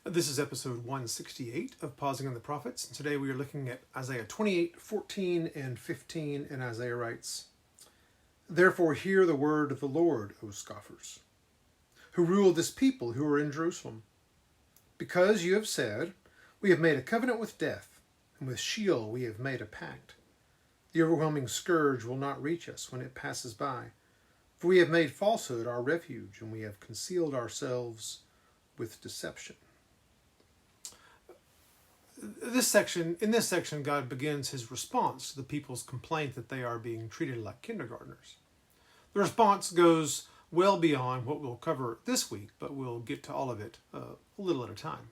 This is episode 168 of Pausing on the Prophets, and today we are looking at Isaiah 28, 14, and 15, and Isaiah writes, "Therefore hear the word of the Lord, O scoffers, who rule this people who are in Jerusalem. Because you have said, we have made a covenant with death, and with Sheol we have made a pact. The overwhelming scourge will not reach us when it passes by, for we have made falsehood our refuge, and we have concealed ourselves with deception." In this section, God begins his response to the people's complaint that they are being treated like kindergartners. The response goes well beyond what we'll cover this week, but we'll get to all of it a little at a time.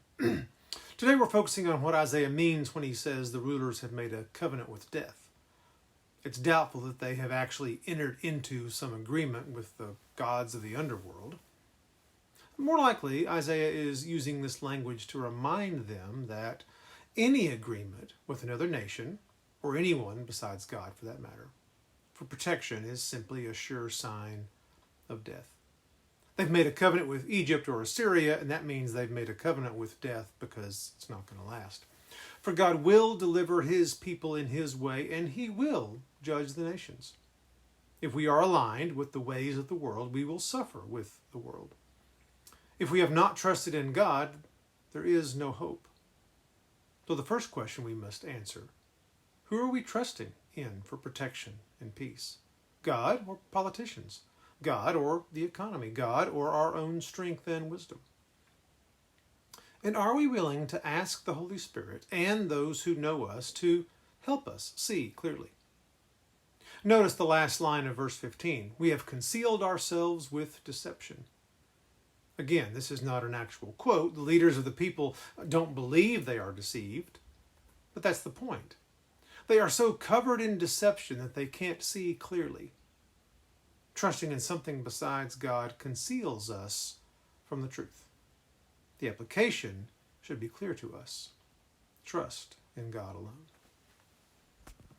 Today we're focusing on what Isaiah means when he says the rulers have made a covenant with death. It's doubtful that they have actually entered into some agreement with the gods of the underworld. More likely, Isaiah is using this language to remind them that any agreement with another nation, or anyone besides God for that matter, for protection is simply a sure sign of death. They've made a covenant with Egypt or Assyria, and that means they've made a covenant with death because it's not going to last. For God will deliver his people in his way, and he will judge the nations. If we are aligned with the ways of the world, we will suffer with the world. If we have not trusted in God, there is no hope. So the first question we must answer, who are we trusting in for protection and peace? God or politicians? God or the economy? God or our own strength and wisdom? And are we willing to ask the Holy Spirit and those who know us to help us see clearly? Notice the last line of verse 15. We have concealed ourselves with deception. Again, this is not an actual quote. The leaders of the people don't believe they are deceived, but that's the point. They are so covered in deception that they can't see clearly. Trusting in something besides God conceals us from the truth. The application should be clear to us. Trust in God alone.